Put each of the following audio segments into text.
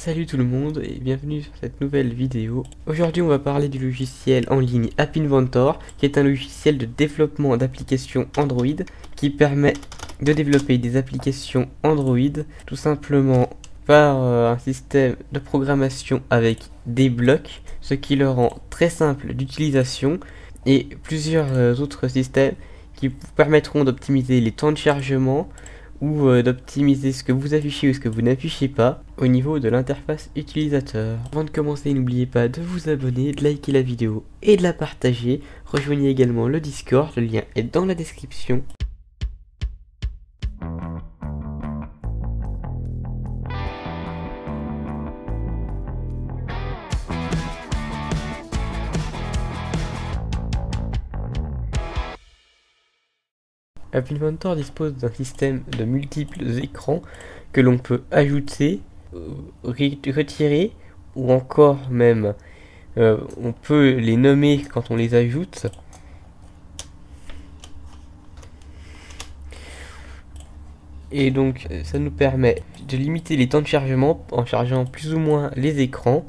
Salut tout le monde et bienvenue sur cette nouvelle vidéo. Aujourd'hui on va parler du logiciel en ligne App Inventor, qui est un logiciel de développement d'applications Android qui permet de développer des applications Android tout simplement par un système de programmation avec des blocs, ce qui le rend très simple d'utilisation, et plusieurs autres systèmes qui vous permettront d'optimiser les temps de chargement ou d'optimiser ce que vous affichez ou ce que vous n'affichez pas au niveau de l'interface utilisateur. Avant de commencer, n'oubliez pas de vous abonner, de liker la vidéo et de la partager. Rejoignez également le Discord, le lien est dans la description. App Inventor dispose d'un système de multiples écrans que l'on peut ajouter, retirer ou encore même on peut les nommer quand on les ajoute. Et donc ça nous permet de limiter les temps de chargement en chargeant plus ou moins les écrans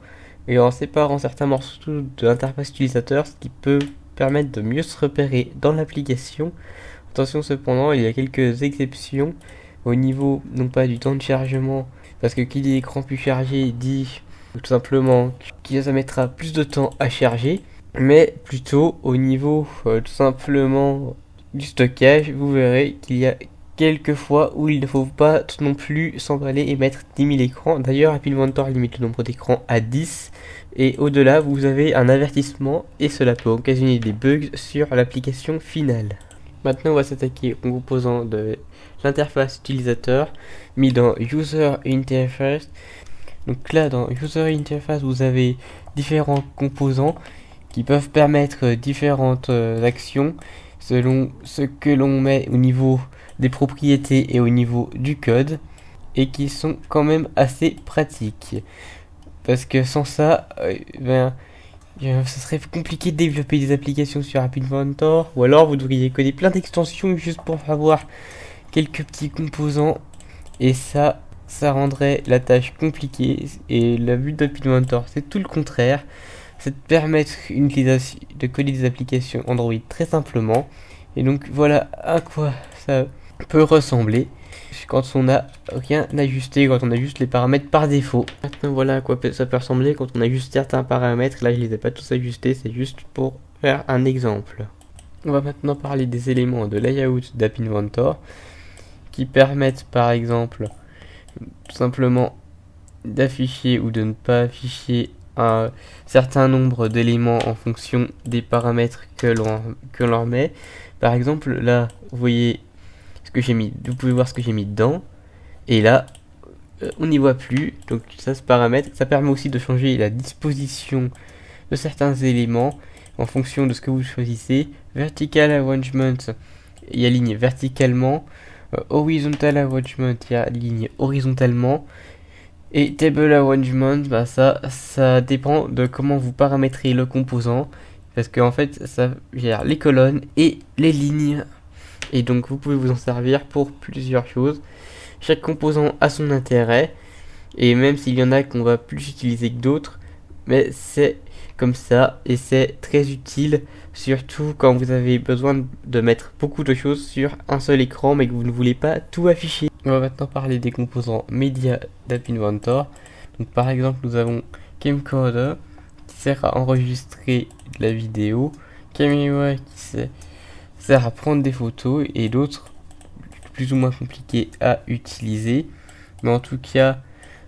et en séparant certains morceaux de l'interface utilisateur, ce qui peut permettre de mieux se repérer dans l'application. Attention cependant, il y a quelques exceptions au niveau non pas du temps de chargement, parce que qui dit écran plus chargé dit tout simplement que ça mettra plus de temps à charger, mais plutôt au niveau tout simplement du stockage. Vous verrez qu'il y a quelques fois où il ne faut pas non plus s'emballer et mettre 10 000 écrans. D'ailleurs, App Inventor limite le nombre d'écrans à 10, et au-delà vous avez un avertissement et cela peut occasionner des bugs sur l'application finale. Maintenant, on va s'attaquer aux composants de l'interface utilisateur mis dans User Interface. Donc là, dans User Interface, vous avez différents composants qui peuvent permettre différentes actions selon ce que l'on met au niveau des propriétés et au niveau du code, et qui sont quand même assez pratiques. Parce que sans ça, ce serait compliqué de développer des applications sur App Inventor, ou alors vous devriez coder plein d'extensions juste pour avoir quelques petits composants, et ça rendrait la tâche compliquée. Et le but d'App Inventor, c'est tout le contraire, c'est de permettre de coder des applications Android très simplement. Et donc voilà à quoi ça peut ressembler quand on n'a rien ajusté, quand on a juste les paramètres par défaut. Maintenant voilà à quoi ça peut ressembler quand on a juste certains paramètres. Là je les ai pas tous ajustés, c'est juste pour faire un exemple. On va maintenant parler des éléments de layout d'App Inventor qui permettent par exemple tout simplement d'afficher ou de ne pas afficher un certain nombre d'éléments en fonction des paramètres que l'on met. Par exemple là vous voyez ce que j'ai mis, vous pouvez voir ce que j'ai mis dedans, et là on n'y voit plus. Donc ça, ce paramètre, ça permet aussi de changer la disposition de certains éléments en fonction de ce que vous choisissez. Vertical arrangement, il y a ligne verticalement, horizontal arrangement, il y a ligne horizontalement, et table arrangement, ça dépend de comment vous paramétrez le composant, parce qu'en fait ça gère les colonnes et les lignes. Et donc vous pouvez vous en servir pour plusieurs choses. Chaque composant a son intérêt, et même s'il y en a qu'on va plus utiliser que d'autres, mais c'est comme ça et c'est très utile, surtout quand vous avez besoin de mettre beaucoup de choses sur un seul écran mais que vous ne voulez pas tout afficher. On va maintenant parler des composants médias d'App Inventor. Donc par exemple nous avons Camcorder qui sert à enregistrer de la vidéo, Camera qui sert à prendre des photos, et d'autres plus ou moins compliqués à utiliser. Mais en tout cas,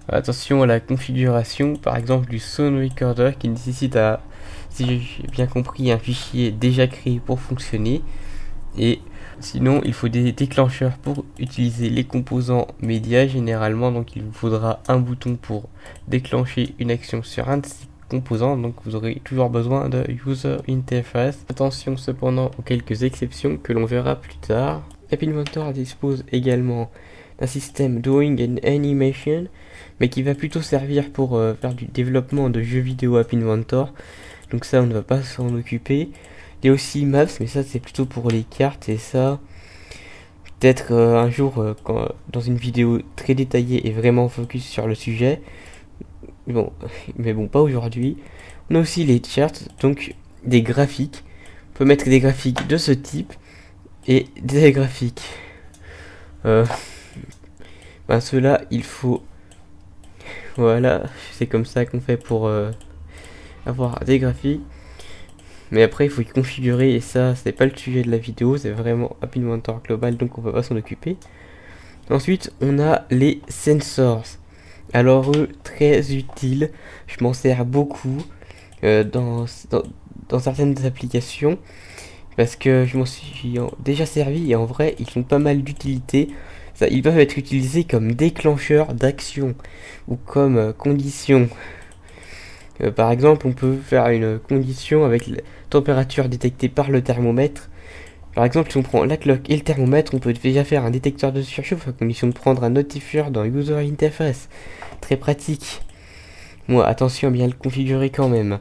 attention à la configuration, par exemple du Sound Recorder qui nécessite, si j'ai bien compris, un fichier déjà créé pour fonctionner. Et sinon, il faut des déclencheurs pour utiliser les composants médias généralement. Donc il vous faudra un bouton pour déclencher une action sur un de ces composants, donc vous aurez toujours besoin de User Interface. Attention cependant aux quelques exceptions que l'on verra plus tard. App Inventor dispose également d'un système Drawing and Animation, mais qui va plutôt servir pour faire du développement de jeux vidéo App Inventor, donc ça on ne va pas s'en occuper. Il y a aussi Maps, mais ça c'est plutôt pour les cartes, et ça peut-être un jour dans une vidéo très détaillée et vraiment focus sur le sujet. bon, mais bon, pas aujourd'hui. On a aussi les charts, donc des graphiques. On peut mettre des graphiques de ce type et des graphiques. Ben ceux-là, il faut. Voilà, c'est comme ça qu'on fait pour avoir des graphiques. Mais après, il faut y configurer, et ça, c'est pas le sujet de la vidéo, c'est vraiment App Inventor global, donc on va pas s'en occuper. Ensuite, on a les sensors. Alors eux, très utiles, je m'en sers beaucoup dans certaines applications, parce que je m'en suis déjà servi, et en vrai, ils ont pas mal d'utilité. Ils peuvent être utilisés comme déclencheurs d'action, ou comme condition. Par exemple, on peut faire une condition avec la température détectée par le thermomètre. Par exemple, si on prend la cloque et le thermomètre, on peut déjà faire un détecteur de surchauffe à condition de prendre un notifieur dans User Interface. Très pratique. Moi, attention à bien le configurer quand même.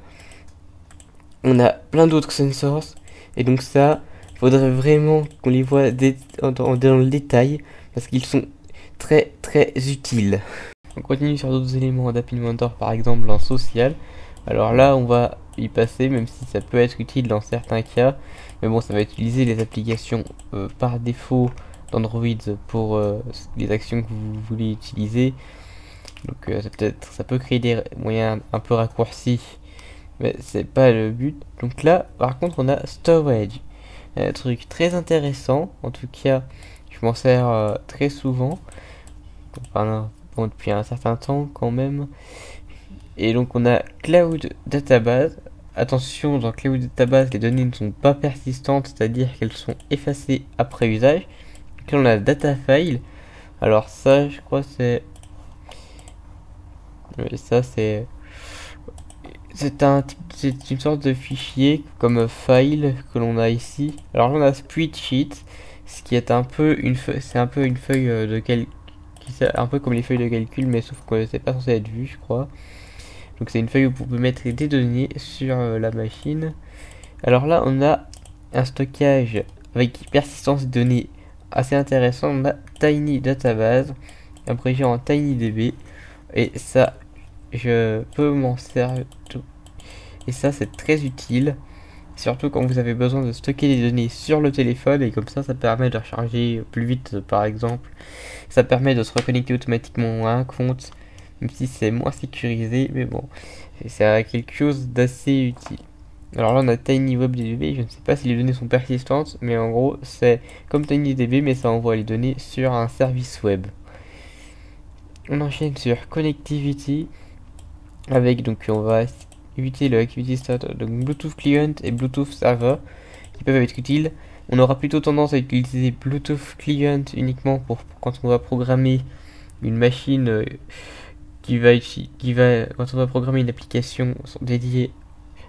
On a plein d'autres sensors, et donc ça, faudrait vraiment qu'on les voit dans le détail, parce qu'ils sont très très utiles. On continue sur d'autres éléments d'App Inventor, par exemple en social. Alors là, on va y passer, même si ça peut être utile dans certains cas. Mais bon, ça va utiliser les applications par défaut d'Android pour les actions que vous voulez utiliser. Donc ça peut créer des moyens un peu raccourcis, mais c'est pas le but. Donc là, par contre, on a Storage. Un truc très intéressant, en tout cas, je m'en sers très souvent. Enfin, bon, depuis un certain temps quand même. Et donc on a Cloud Database. Attention, dans Cloud Database, les données ne sont pas persistantes, c'est-à-dire qu'elles sont effacées après usage. Donc là on a Data File. Alors ça, je crois c'est... ça c'est... C'est une sorte de fichier comme file que l'on a ici. Alors là on a Spreadsheet, ce qui est un peu une feuille, c'est un peu une feuille de calcul, un peu comme les feuilles de calcul, mais sauf que c'est pas censé être vu, je crois. Donc c'est une feuille où vous pouvez mettre des données sur la machine. Alors là on a un stockage avec persistance de données assez intéressant. On a Tiny Database, abrégé en TinyDB, et ça je peux m'en servir. Et ça c'est très utile, surtout quand vous avez besoin de stocker des données sur le téléphone, et comme ça permet de recharger plus vite par exemple. Ça permet de se reconnecter automatiquement à un compte, même si c'est moins sécurisé, mais bon, c'est quelque chose d'assez utile. Alors là on a TinyWebDB, je ne sais pas si les données sont persistantes, mais en gros c'est comme TinyDB, mais ça envoie les données sur un service web. On enchaîne sur Connectivity, avec donc on va éviter le Activity Start, donc Bluetooth Client et Bluetooth Server, qui peuvent être utiles. On aura plutôt tendance à utiliser Bluetooth Client uniquement pour quand on va programmer une machine quand on va programmer une application dédiée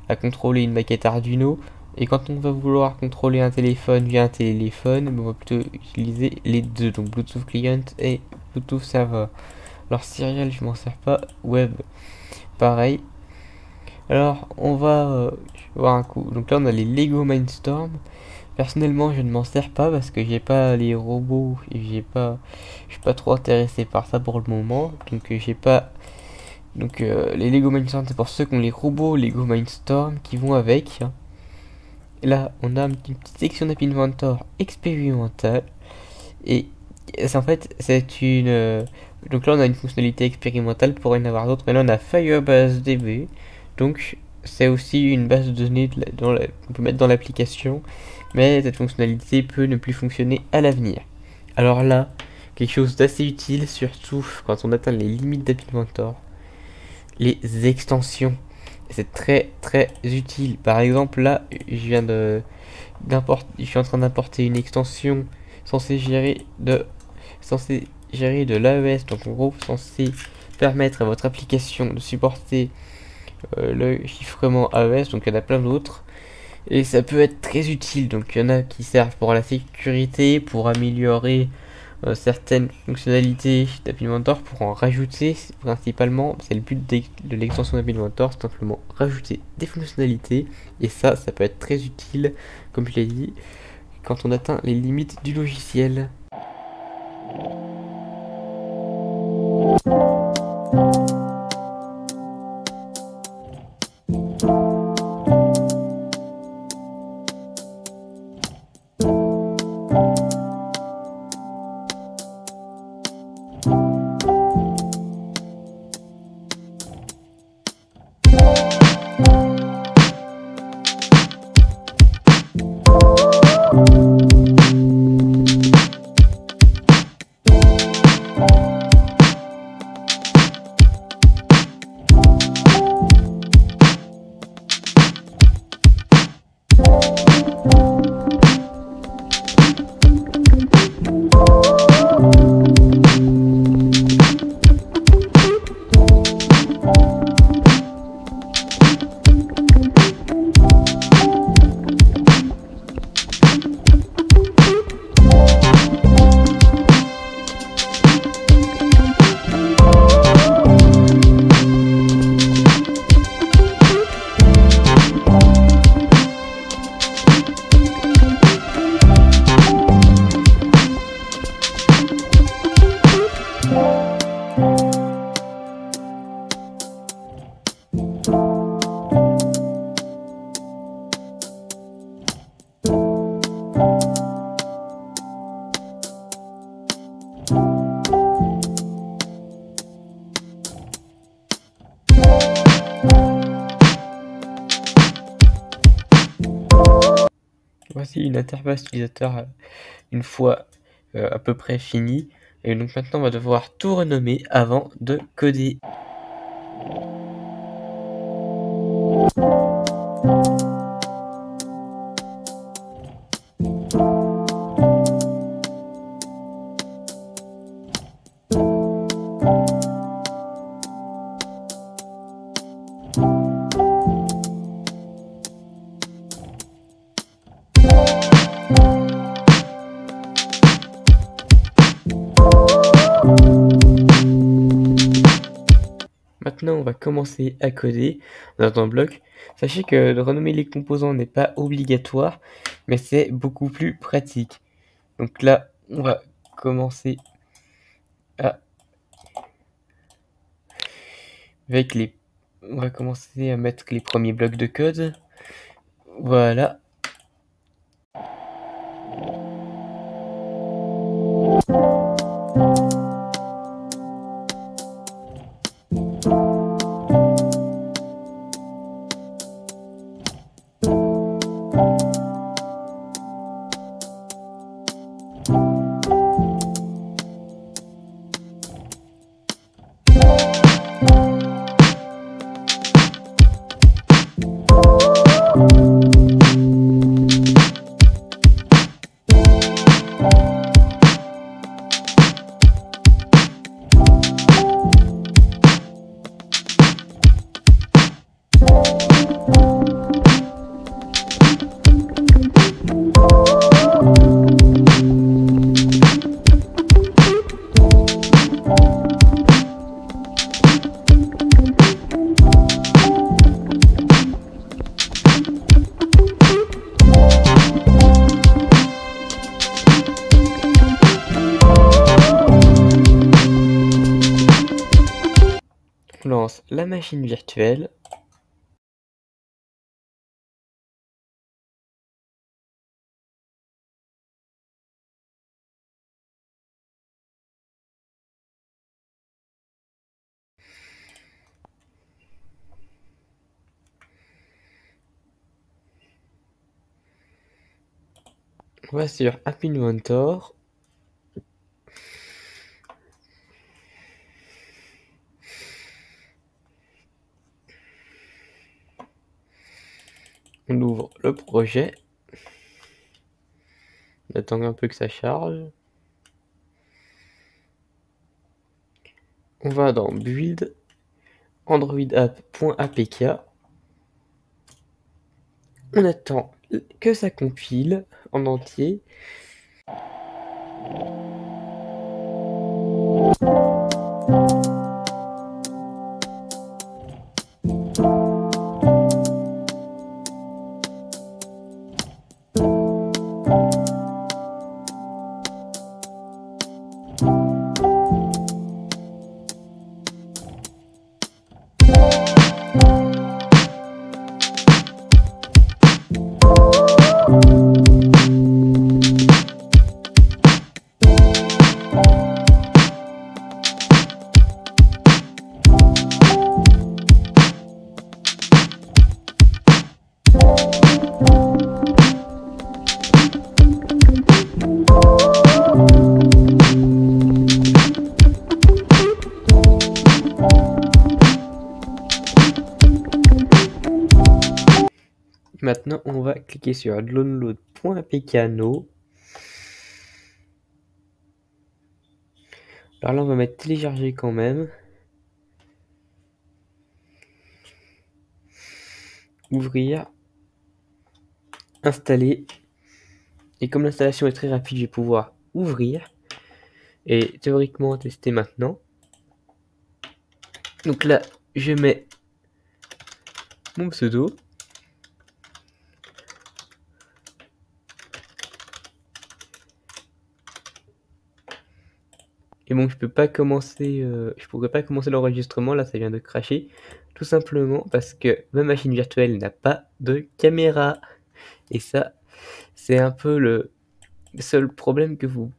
à contrôler une maquette Arduino, et quand on va vouloir contrôler un téléphone via un téléphone, on va plutôt utiliser les deux, donc Bluetooth Client et Bluetooth Server. Alors Serial, je m'en sers pas, Web pareil. Alors on va voir un coup. Donc là on a les Lego Mindstorm. Personnellement je ne m'en sers pas parce que j'ai pas les robots et je suis pas trop intéressé par ça pour le moment. Donc j'ai pas. Donc les Lego Mindstorm c'est pour ceux qui ont les robots Lego Mindstorm qui vont avec. Et là on a une petite section d'App Inventor expérimentale. Et en fait c'est une... donc là on a une fonctionnalité expérimentale, pour en avoir d'autres. Et là on a Firebase DB. Donc c'est aussi une base de données qu'on peut mettre dans l'application, mais cette fonctionnalité peut ne plus fonctionner à l'avenir. Alors là, quelque chose d'assez utile, surtout quand on atteint les limites d'App Inventor, les extensions. C'est très très utile. Par exemple là, je suis en train d'importer une extension censée gérer de l'AES, donc en gros censé permettre à votre application de supporter le chiffrement AES, donc il y en a plein d'autres, et ça peut être très utile. Donc il y en a qui servent pour la sécurité, pour améliorer certaines fonctionnalités d'App Inventor, pour en rajouter principalement. C'est le but de l'extension d'App Inventor, c'est simplement rajouter des fonctionnalités, et ça peut être très utile, comme je l'ai dit, quand on atteint les limites du logiciel. Voici une interface utilisateur une fois à peu près finie. Et donc maintenant on va devoir tout renommer avant de coder. Maintenant, on va commencer à coder dans un bloc. Sachez que de renommer les composants n'est pas obligatoire, mais c'est beaucoup plus pratique. Donc là, on va commencer on va commencer à mettre les premiers blocs de code. Voilà. On lance la machine virtuelle. On va sur App Inventor. On ouvre le projet. On attend un peu que ça charge. On va dans Build, androidapp.apk. On attend que ça compile en entier. Maintenant, on va cliquer sur download.pkno. Alors là, on va mettre télécharger quand même. Ouvrir. Installer. Et comme l'installation est très rapide, je vais pouvoir ouvrir. Et théoriquement tester maintenant. Donc là, je mets mon pseudo. Et bon, je pourrais pas commencer l'enregistrement, là ça vient de cracher, tout simplement parce que ma machine virtuelle n'a pas de caméra. Et ça, c'est un peu le seul problème que vous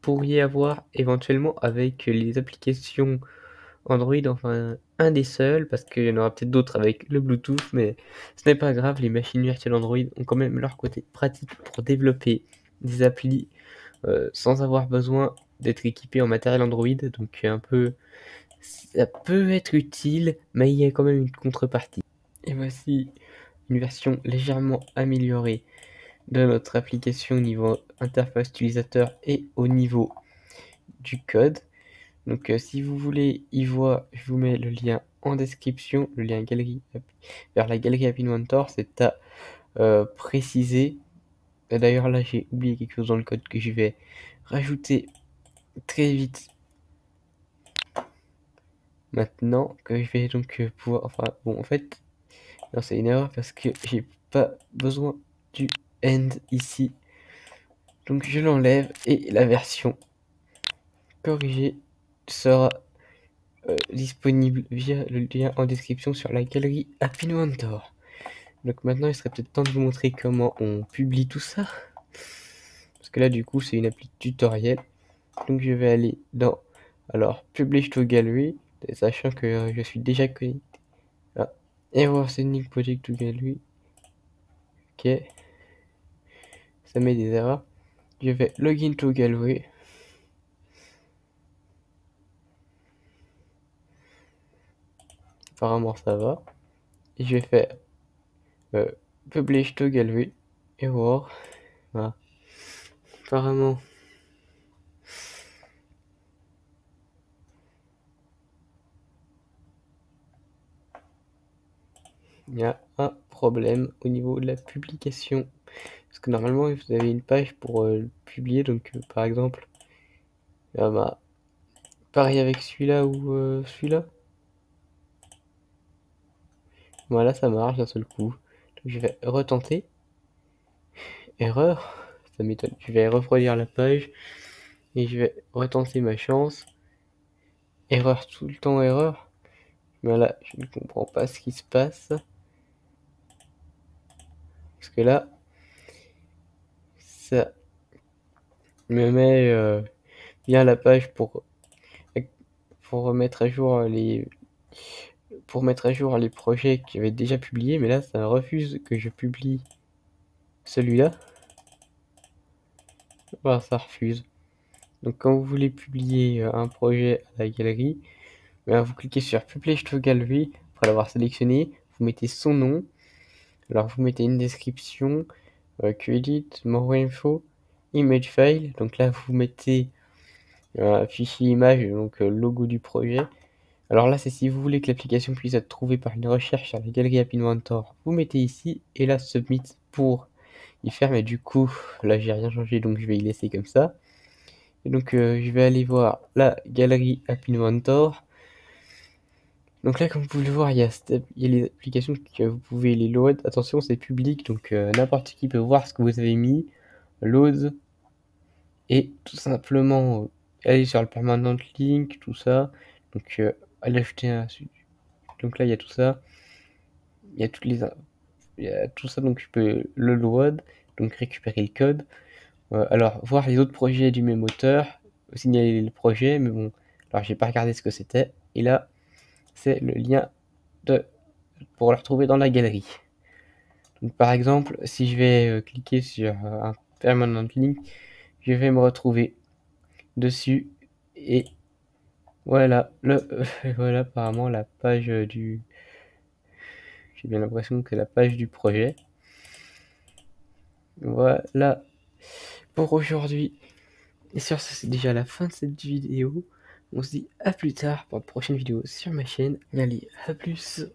pourriez avoir éventuellement avec les applications Android, enfin un des seuls, parce qu'il y en aura peut-être d'autres avec le Bluetooth, mais ce n'est pas grave, les machines virtuelles Android ont quand même leur côté pratique pour développer des applis sans avoir besoin d'être équipé en matériel Android, donc ça peut être utile, mais il y a quand même une contrepartie. Et voici une version légèrement améliorée de notre application au niveau interface utilisateur et au niveau du code. Donc si vous voulez y voir, je vous mets le lien en description, le lien galerie vers la galerie App Inventor, c'est à préciser. D'ailleurs là j'ai oublié quelque chose dans le code que je vais rajouter très vite maintenant, que je vais donc pouvoir, enfin bon en fait non c'est une erreur parce que j'ai pas besoin du end ici, donc je l'enlève et la version corrigée sera disponible via le lien en description sur la galerie App Inventor. Donc maintenant il serait peut-être temps de vous montrer comment on publie tout ça, parce que là du coup c'est une appli tutoriel. Donc je vais aller dans Publish to Gallery, sachant que je suis déjà connecté. Ah, Error Sending Project to Gallery. Ok, ça met des erreurs. Je vais Login to Gallery. Apparemment ça va. Et je vais faire Publish to Gallery. Error. Voilà. Apparemment. Il y a un problème au niveau de la publication. Parce que normalement, vous avez une page pour publier. Donc, par exemple, pareil avec celui-là ou celui-là. Voilà, ça marche d'un seul coup. Donc, je vais retenter. Erreur. Ça m'étonne. Je vais refroidir la page. Et je vais retenter ma chance. Erreur, tout le temps erreur. Voilà, je ne comprends pas ce qui se passe. Parce que là, ça me met bien la page pour mettre à jour les projets qui avaient déjà publiés, mais là ça refuse que je publie celui-là. Voilà, ça refuse. Donc quand vous voulez publier un projet à la galerie, vous cliquez sur Publish to Gallery. Après l'avoir sélectionné, vous mettez son nom. Alors vous mettez une description, Credit, More Info, Image File. Donc là vous mettez un fichier image, donc logo du projet. Alors là, c'est si vous voulez que l'application puisse être trouvée par une recherche sur la galerie App Inventor, vous mettez ici, et là, Submit pour y faire, mais du coup, là, j'ai rien changé, donc je vais y laisser comme ça. Et donc, je vais aller voir la galerie App Inventor. Donc là, comme vous pouvez le voir, il y a les applications que vous pouvez les load. Attention, c'est public, donc n'importe qui peut voir ce que vous avez mis. Load, et tout simplement aller sur le permanent link, tout ça. Donc, aller ajouter un. Donc là, il y a tout ça. Il y a tout ça, donc je peux le load, donc récupérer le code. Alors, voir les autres projets du même auteur, signaler le projet, mais bon, alors j'ai pas regardé ce que c'était. Et là, c'est le lien pour le retrouver dans la galerie. Donc par exemple, si je vais cliquer sur un permanent link, je vais me retrouver dessus et voilà voilà apparemment la page J'ai bien l'impression que la page du projet. Voilà pour aujourd'hui. Et sur ce, c'est déjà la fin de cette vidéo. On se dit à plus tard pour une prochaine vidéo sur ma chaîne. Et allez, à plus.